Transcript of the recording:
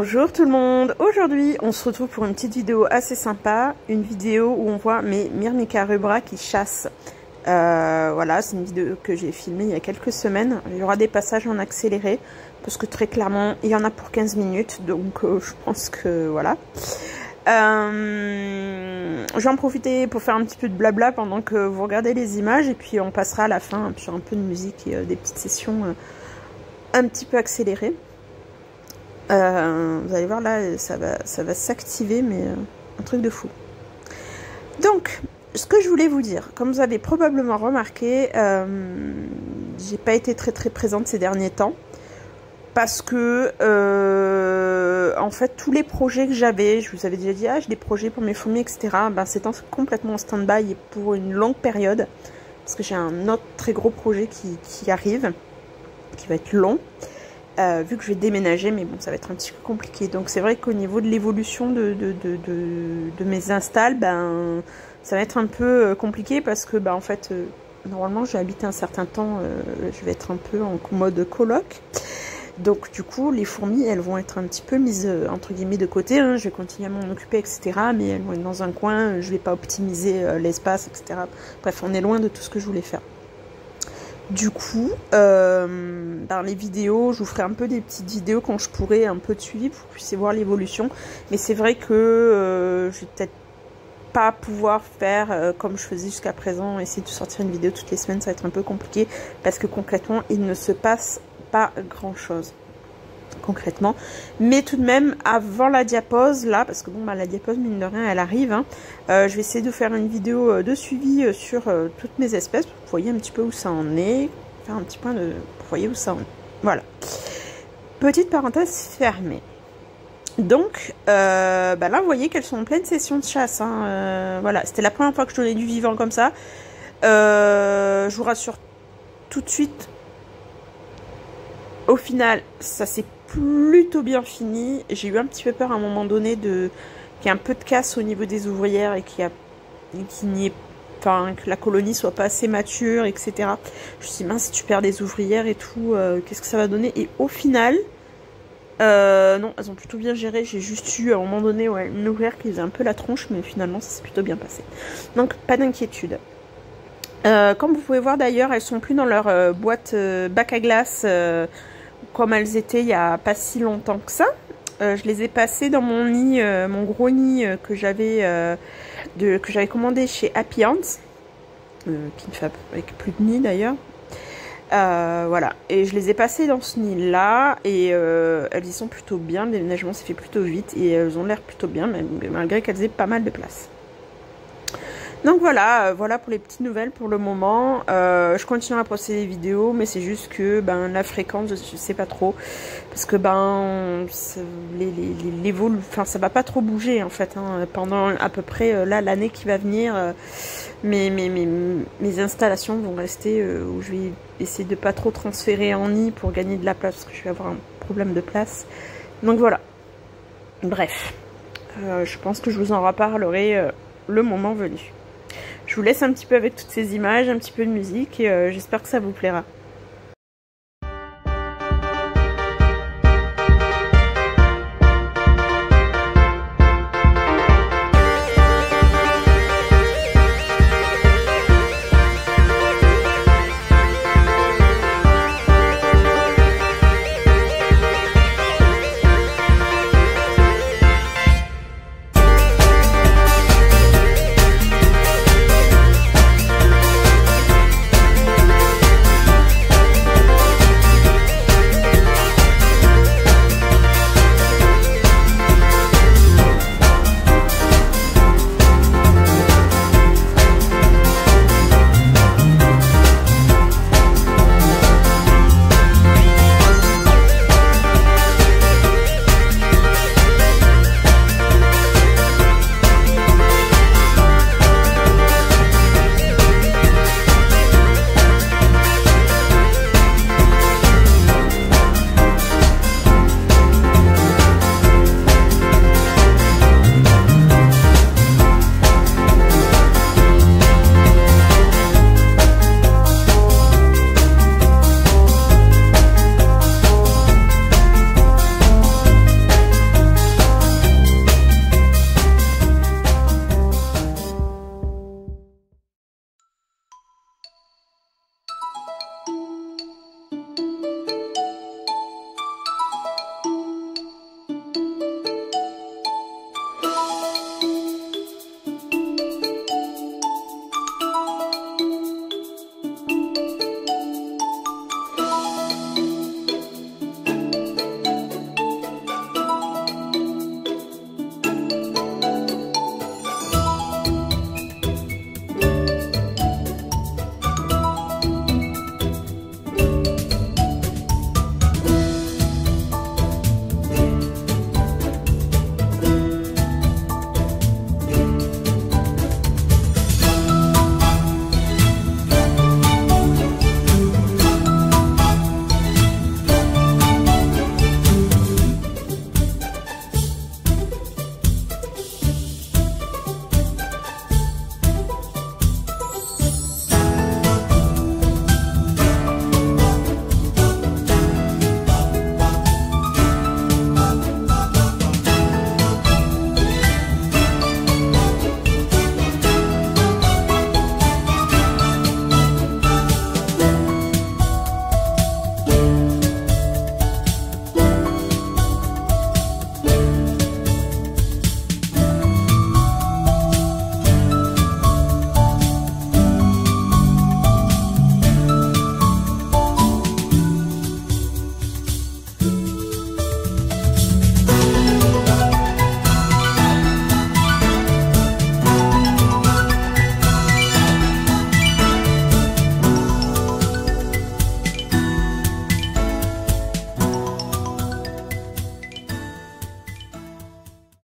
Bonjour tout le monde, aujourd'hui on se retrouve pour une petite vidéo assez sympa, une vidéo où on voit mes Myrmica rubra qui chassent. Voilà, c'est une vidéo que j'ai filmée il y a quelques semaines, il y aura des passages en accéléré, parce que très clairement il y en a pour 15 minutes, donc je pense que voilà. Je vais en profiter pour faire un petit peu de blabla pendant que vous regardez les images, et puis on passera à la fin sur un peu de musique et des petites sessions un petit peu accélérées. Vous allez voir là, ça va s'activer, mais un truc de fou. Donc, ce que je voulais vous dire, comme vous avez probablement remarqué, j'ai pas été très présente ces derniers temps, parce que en fait tous les projets que j'avais, je vous avais déjà dit, j'ai des projets pour mes fourmis, etc. Ben, c'est complètement en stand-by pour une longue période, parce que j'ai un autre très gros projet qui arrive, qui va être long. Vu que je vais déménager, mais bon, ça va être un petit peu compliqué. Donc c'est vrai qu'au niveau de l'évolution de mes installs, ben ça va être un peu compliqué, parce que en fait, normalement j'ai habité un certain temps, je vais être un peu en mode coloc. Donc du coup, les fourmis, elles vont être un petit peu mises entre guillemets de côté, hein. Je vais continuer à m'en occuper, etc. Mais elles vont être dans un coin, je vais pas optimiser l'espace, etc. Bref, on est loin de tout ce que je voulais faire. Du coup, dans les vidéos, je vous ferai un peu des petites vidéos quand je pourrai, un peu de suivi pour que vous puissiez voir l'évolution. Mais c'est vrai que je vais peut-être pas pouvoir faire comme je faisais jusqu'à présent, essayer de sortir une vidéo toutes les semaines, ça va être un peu compliqué, parce que concrètement, il ne se passe pas grand-chose. Concrètement, mais tout de même avant la diapause là, parce que bon la diapause mine de rien elle arrive, hein, je vais essayer de faire une vidéo de suivi sur toutes mes espèces pour que vous voyez un petit peu où ça en est, faire un petit point de, pour vous voyez où ça en est. Voilà, petite parenthèse fermée. Donc là vous voyez qu'elles sont en pleine session de chasse, hein, voilà, c'était la première fois que je donnais du vivant comme ça. Je vous rassure tout de suite, au final ça s'est plutôt bien fini. J'ai eu un petit peu peur à un moment donné qu'il y ait un peu de casse au niveau des ouvrières et que la colonie soit pas assez mature, etc. Je me suis dit, mince, si tu perds des ouvrières et tout, qu'est-ce que ça va donner? Et au final, non, elles ont plutôt bien géré. J'ai juste eu à un moment donné une ouvrière qui faisait un peu la tronche, mais finalement ça s'est plutôt bien passé. Donc pas d'inquiétude. Comme vous pouvez voir d'ailleurs, elles sont plus dans leur boîte bac à glace comme elles étaient il n'y a pas si longtemps que ça. Je les ai passées dans mon nid, mon gros nid que j'avais commandé chez Happy Ants, qui ne fait avec plus de nid d'ailleurs. Voilà, et je les ai passées dans ce nid là, et elles y sont plutôt bien. Le déménagement s'est fait plutôt vite et elles ont l'air plutôt bien, malgré qu'elles aient pas mal de place. Donc voilà, voilà pour les petites nouvelles pour le moment. Je continue à poster des vidéos, mais c'est juste que la fréquence, je sais pas trop, parce que ça va pas trop bouger en fait, hein, pendant à peu près là l'année qui va venir. Mes installations vont rester où je vais essayer de pas trop transférer en nid pour gagner de la place, parce que je vais avoir un problème de place. Donc voilà. Bref, je pense que je vous en reparlerai le moment venu. Je vous laisse un petit peu avec toutes ces images, un petit peu de musique, et j'espère que ça vous plaira.